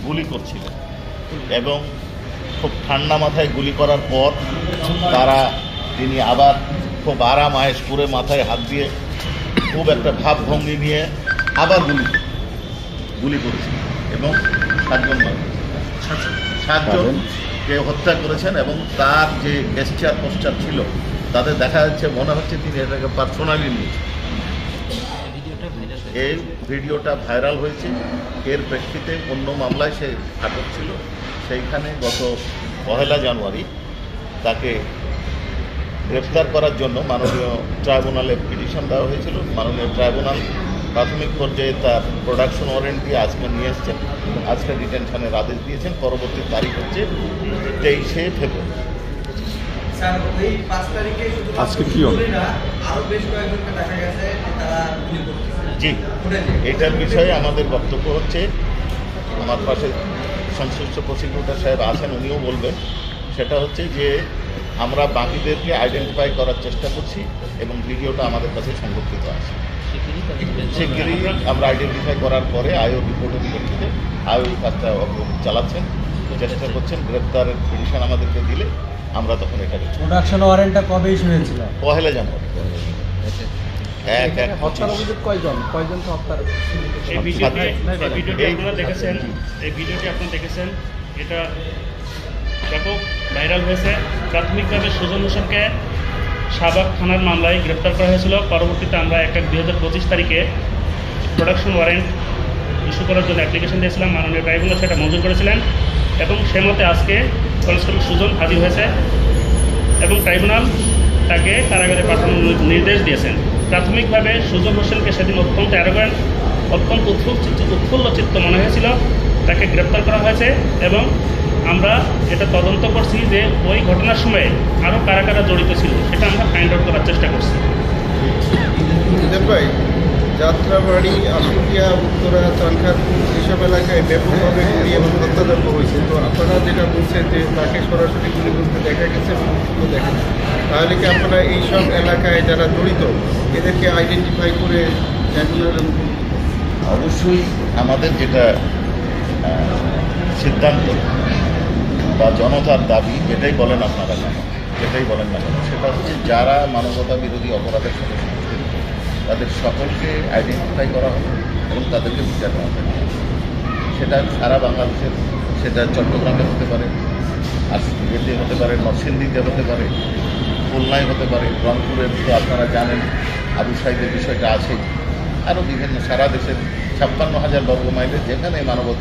গুলি করছিল এবং খুব ঠান্ডা মাথায় গুলি করার পর তিনি আবার খুব আরাম আয়েশ করে মাথায় হাত দিয়ে খুব একটা ভাবভঙ্গি নিয়ে আবার গুলি করেছেন এবং 7জনকে হত্যা করেছেন এবং তার যে গেস্টার পোস্টার ছিল তাদের দেখা যাচ্ছে মনে হচ্ছে তিনি এটাকে পার্সোনালি নিয়েছেন। এই ভিডিওটা ভাইরাল হয়েছে, এর প্রেক্ষিতে অন্য মামলায় সে আটক ছিল, সেইখানে গত 1 জানুয়ারি তাকে গ্রেফতার করার জন্য মাননীয় ট্রাইব্যুনালে পিটিশন দেওয়া হয়েছিল। মাননীয় ট্রাইব্যুনাল প্রাথমিক পর্যায়ে তার প্রোডাকশন ওয়ারেন্ট দিয়ে আজকে নিয়ে এসছেন, আজকে ডিটেনশনের আদেশ দিয়েছেন। পরবর্তী তারিখ হচ্ছে 23শে ফেব্রুয়ারি। আজকে কি হবে? জি, এটার বিষয়ে আমাদের বক্তব্য হচ্ছে, আমার পাশে সংশ্লিষ্ট প্রসিকিউটর সাহেব আছেন, উনিও বলবেন। সেটা হচ্ছে যে আমরা বাকিদেরকে আইডেন্টিফাই করার চেষ্টা করছি এবং ভিডিওটা আমাদের কাছে সংরক্ষিত আছে। শিগগিরই আমরা আইডেন্টিফাই করার পরে আইও রিপোর্টের প্রেক্ষিতে আইও এই কাজটা চালাচ্ছেন, চেষ্টা করছেন। গ্রেপ্তারের পিটিশন আমাদেরকে দিলে আমরা তখন এটা প্রোডাকশন ওয়ারেন্টটা কবে ইস্যু হয়েছিল? 1 জানুয়ারি। হত্যার অভিযোগ কয়জন তো হত্যার? এই ভিডিওটি আপনারা দেখেছেন, এটা ব্যাপক ভাইরাল হয়েছে। প্রাথমিকভাবে সুজন হোসেনকে শাহবাগ থানার মামলায় গ্রেপ্তার করা হয়েছিল। পরবর্তীতে আমরা 1/2025 তারিখে প্রোডাকশন ওয়ারেন্ট ইস্যু করার জন্য অ্যাপ্লিকেশন দিয়েছিলাম। মাননীয় ট্রাইব্যুনাল সেটা মঞ্জুর করেছিলেন এবং সে মতে আজকে কনস্টেবল সুজন হাজির হয়েছে এবং ট্রাইব্যুনাল তাকে কারাগারে পাঠানোর নির্দেশ দিয়েছেন। প্রাথমিকভাবে সুজন হোসেনকে সেদিন অত্যন্ত অ্যারোগ্যান্ট, অত্যন্ত উৎফুল্ল চিত্ত মনে হয়েছিল, তাকে গ্রেপ্তার করা হয়েছে এবং আমরা এটা তদন্ত করছি যে ওই ঘটনার সময়ে আরও কারা কারা জড়িত ছিল সেটা আমরা ফাইন্ড আউট করার চেষ্টা করছি। ভাই, যাত্রাবাড়ি, আশুলিয়া, উত্তরা, চানখারপুর এসব এলাকায় ব্যাপকভাবে গুলি এবং হত্যাযজ্ঞ হয়েছে। তো আপনারা যেটা বলছেন যে তাকে সরাসরি গুলি করতে দেখা গেছে এবং দেখা গেছে, তাহলে কি আপনারা এইসব এলাকায় যারা জড়িত এদেরকে আইডেন্টিফাই করে অবশ্যই আমাদের যেটা সিদ্ধান্ত বা জনতার দাবি, যেটাই বলেন আপনারা কেন, যেটাই বলেন না কেন, সেটা হচ্ছে যারা মানবতা বিরোধী অপরাধের সাথে সংশ্লিষ্ট তাদের সকলকে আইডেন্টিফাই করা হবে এবং তাদেরকে বিচার করা হবে। সেটা সারা বাংলাদেশের, সেটা চট্টগ্রামে হতে পারে, আজকে হতে পারে, নরসিংদীতে হতে পারে, খুলনায় হতে পারে, রংপুরের তো আপনারা জানেন আবু সাইদের বিষয়টা আছে, আরও বিভিন্ন সারা দেশের 56,000 বর্গ মাইলের যেখানে মানবতা